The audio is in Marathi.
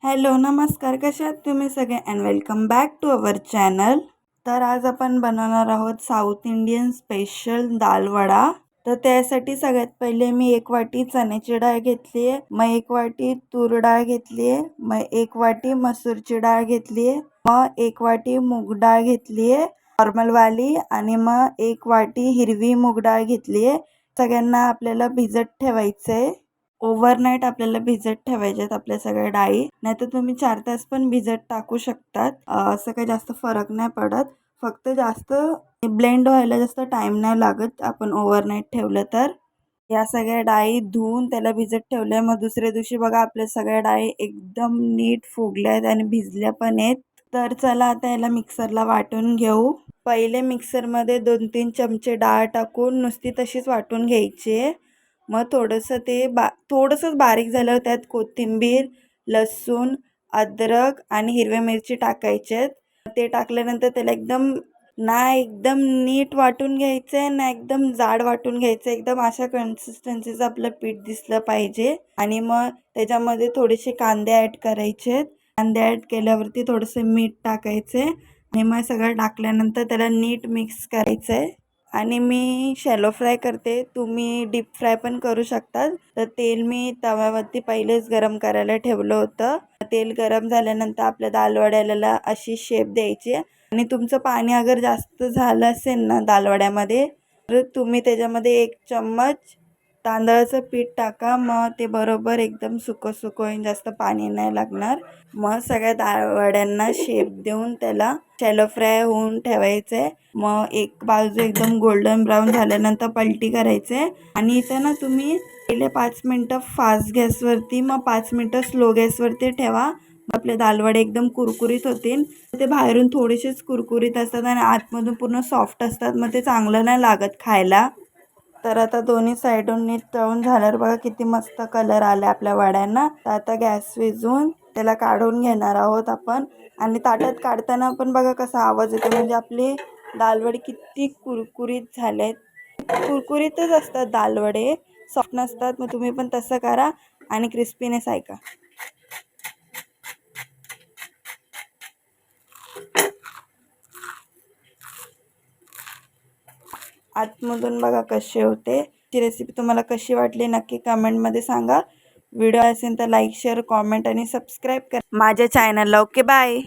हॅलो नमस्कार, कशा आहात तुम्ही सगळे and welcome back to our channel. तर आज आपण बनवणार आहोत South Indian special dal vada. तर त्यासाठी सगळ्यात पहिले मी 1 वाटी चण्याची डाळ घेतली आहे, मग 1 वाटी तूर डाळ घेतली आहे, मग 1 वाटी मसूरची डाळ घेतली आहे, मग 1 वाटी मूग डाळ घेतली आहे नॉर्मल वाली, आणि मग 1 वाटी हिरवी मूग डाळ घेतली आहे। सगळ्यांना आपल्याला भिजत ठेवायचं आहे। ओव्हरनाईट आपल्याला भिजत ठेवायच्यात आपल्या सगळ्या डाळी, नाहीतर तुम्ही 4 तास पण भिजत टाकू शकतात। असं काही जास्त फरक नाही पडत, फक्त जास्त ब्लेंड व्हायला जास्त टाइम नाही लागत आपण ओव्हरनाईट ठेवलं तर। या सगळ्या डाळी धुवून त्याला भिजत ठेवल्या, मग दुसऱ्या दिवशी बघा आपल्या सगळ्या डाळी एकदम नीट फुगल्या आहेत आणि भिजल्या पण आहेत। तर चला आता याला मिक्सरला वाटून घेऊ। पहिले मिक्सरमध्ये 2-3 चमचे डाळ टाकून नुसती तशीच वाटून घ्यायची आहे। मग थोडंसंच बारीक झाल्यावर त्यात कोथिंबीर, लसूण, अद्रक आणि हिरव्या मिरची टाकायचे। ते टाकल्यानंतर त्याला एकदम नीट वाटून घ्यायचं आहे ना, एकदम जाड वाटून घ्यायचं, एकदम अशा कन्सिस्टन्सीचं आपलं पीठ दिसलं पाहिजे। आणि मग त्याच्यामध्ये थोडेसे कांदे ॲड करायचे। कांदे ॲड केल्यावरती थोडंसं मीठ टाकायचे आणि मग सगळं टाकल्यानंतर त्याला नीट मिक्स करायचं आहे। आणि मी शॅलो फ्राय करते, तुम्ही डीप फ्राय पण करू शकता। तर तेल मी तव्यावरती पहिलेच गरम करायला ठेवलं होतं। तेल गरम झाल्यानंतर आपल्या दालवड्याला अशी शेप द्यायची, आणि तुमचं पाणी अगर जास्त झालं असेल ना दालवड्यामध्ये, तर तुम्ही त्याच्यामध्ये 1 चम्मच तांदळाचं पीठ टाका। मग ते बरोबर एकदम सुकं होईल, जास्त पाणी नाही लागणार। मग सगळ्या दालवड्यांना शेप देऊन त्याला शॅलो फ्राय होऊन ठेवायचे। मग एक बाजू एकदम गोल्डन ब्राऊन झाल्यानंतर पलटी करायचे, आणि इथं ना तुम्ही पहिले 5 मिनटं फास्ट गॅसवरती, मग 5 मिनटं स्लो गॅसवरती ठेवा। आपले दालवडे एकदम कुरकुरीत होतील। ते बाहेरून थोडेसेच कुरकुरीत असतात आणि आतमधून पूर्ण सॉफ्ट असतात, मग ते चांगलं नाही लागत खायला। तर आता दोन्ही साईडून नीट तळून झाल्यावर बघा किती मस्त कलर आला आपल्या वड्यांना। तर आता गॅस विझवून त्याला काढून घेणार आहोत आपण। आणि ताटात काढताना पण बघा कसा आवाज येतो, म्हणजे आपले दालवडे किती कुरकुरीत झालेत। कुरकुरीतच असतात दालवडे, सॉफ्ट नसतात। मग तुम्ही पण तसं करा आणि क्रिस्पीनेस ऐका। आतमधून बघा कसे होते। ही रेसिपी तुम्हाला कशी वाटली नक्की कमेंटमध्ये सांगा। व्हिडिओ असेल तर लाईक, शेअर, कॉमेंट आणि सबस्क्राईब करा माझ्या चॅनलला। Okay bye.